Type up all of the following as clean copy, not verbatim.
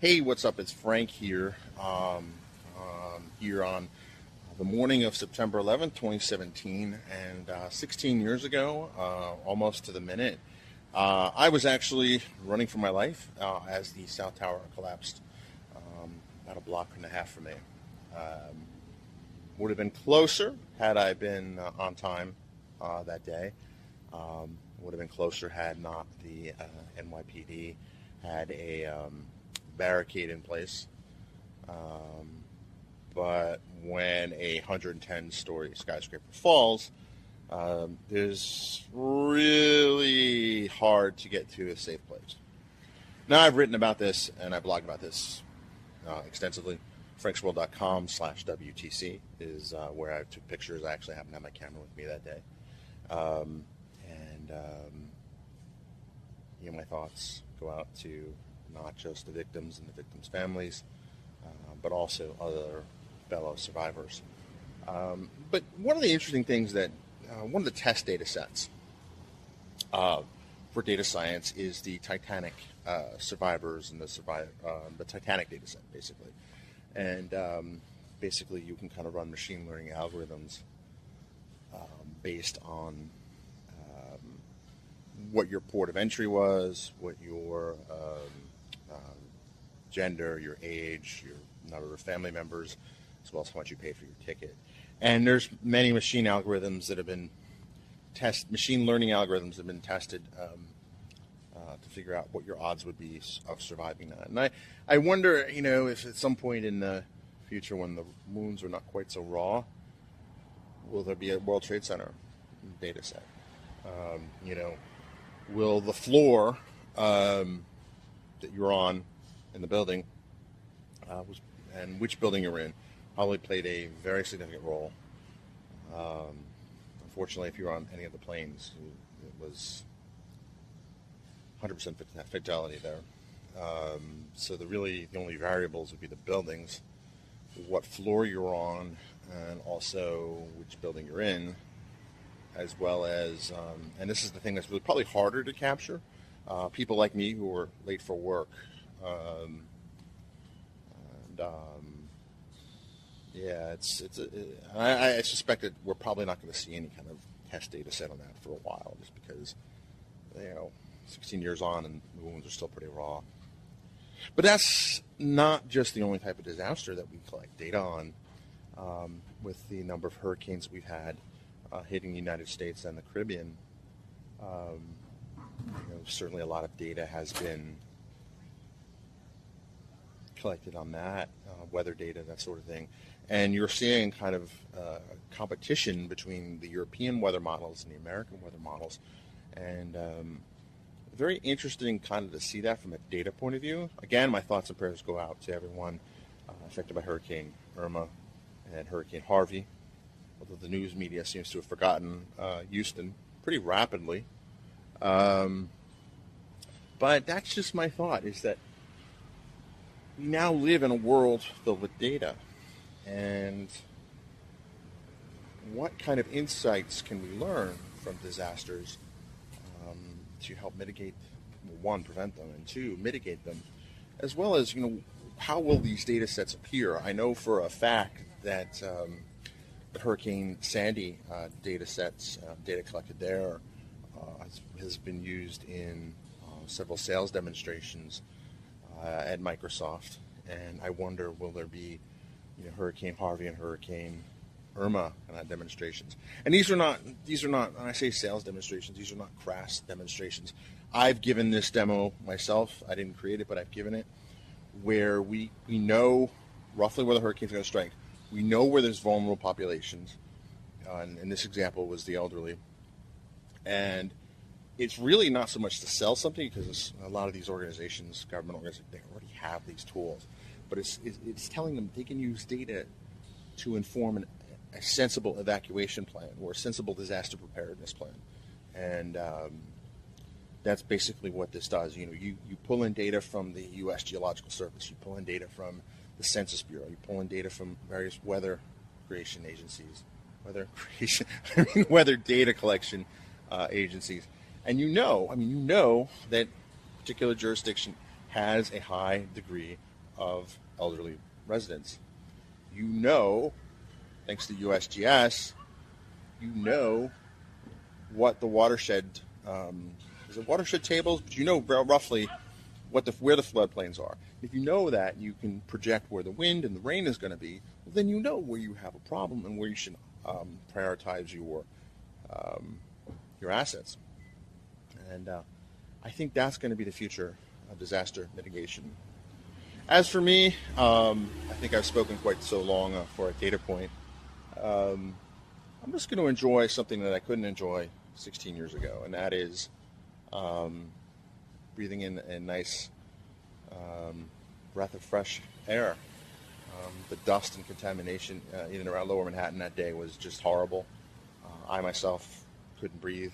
Hey, what's up? It's Frank here. Here on the morning of September 11th, 2017, and 16 years ago, almost to the minute, I was actually running for my life as the South Tower collapsed about a block and a half from me. Um, would have been closer had I been on time that day. Would have been closer had not the NYPD had a barricade in place. Um, but when a 110-story skyscraper falls, it's really hard to get to a safe place. Now, I've written about this and I blog about this extensively. franksworld.com/WTC is where I took pictures. I actually happened to have my camera with me that day. Um, and, my thoughts go out to not just the victims and the victims' families, but also other fellow survivors. But one of the interesting things that one of the test data sets for data science is the Titanic survivors and the Titanic data set, basically. And basically, you can kind of run machine learning algorithms based on what your port of entry was, what your gender, your age, your number of family members, as well as how much you paid for your ticket. And there's many machine learning algorithms that have been tested to figure out what your odds would be of surviving that. And I wonder, if at some point in the future when the wounds are not quite so raw, will there be a World Trade Center data set? Will the floor that you're on in the building, and which building you're in, probably played a very significant role. Unfortunately, if you're on any of the planes, it was 100% fatality there. So the only variables would be the buildings, what floor you're on, and also which building you're in, as well as, and this is the thing that's really probably harder to capture, people like me who are late for work. I suspect that we're probably not going to see any kind of test data set on that for a while, just because, 16 years on and the wounds are still pretty raw. But that's not just the only type of disaster that we collect data on. With the number of hurricanes we've had hitting the United States and the Caribbean, certainly a lot of data has been collected on that, weather data, that sort of thing. And you're seeing kind of competition between the European weather models and the American weather models. And very interesting kind of to see that from a data point of view. Again, my thoughts and prayers go out to everyone affected by Hurricane Irma and Hurricane Harvey, although the news media seems to have forgotten Houston pretty rapidly. But that's just my thought, is that we now live in a world filled with data. And what kind of insights can we learn from disasters to help mitigate, one, prevent them, and two, mitigate them, as well as, how will these data sets appear? I know for a fact that the Hurricane Sandy data sets, data collected there, has been used in several sales demonstrations at Microsoft. And I wonder, will there be Hurricane Harvey and Hurricane Irma demonstrations? And these are not, when I say sales demonstrations, these are not crass demonstrations. I've given this demo myself. I didn't create it, but I've given it, where we know roughly where the hurricane's going to strike. We know where there's vulnerable populations. And in this example was the elderly. And it's really not so much to sell something, because a lot of these organizations, government organizations, they already have these tools. But it's telling them they can use data to inform a sensible evacuation plan or a sensible disaster preparedness plan. And that's basically what this does. You pull in data from the U.S. Geological Service, you pull in data from the Census Bureau, you pull in data from various weather creation agencies, weather data collection agencies, and you know that particular jurisdiction has a high degree of elderly residents. You know, thanks to USGS, you know what the watershed, is it watershed tables? But you know roughly where the floodplains are. If you know that, you can project where the wind and the rain is going to be. Well, then you know where you have a problem and where you should prioritize your assets. And I think that's going to be the future of disaster mitigation. As for me, I think I've spoken quite so long for a data point. I'm just going to enjoy something that I couldn't enjoy 16 years ago, and that is breathing in a nice breath of fresh air. The dust and contamination in and around Lower Manhattan that day was just horrible. I myself couldn't breathe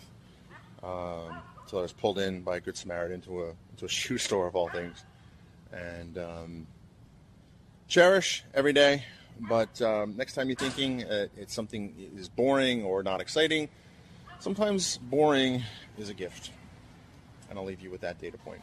until I was pulled in by a Good Samaritan into a shoe store of all things. And cherish every day, but next time you're thinking it's something is boring or not exciting, sometimes boring is a gift. And I'll leave you with that data point.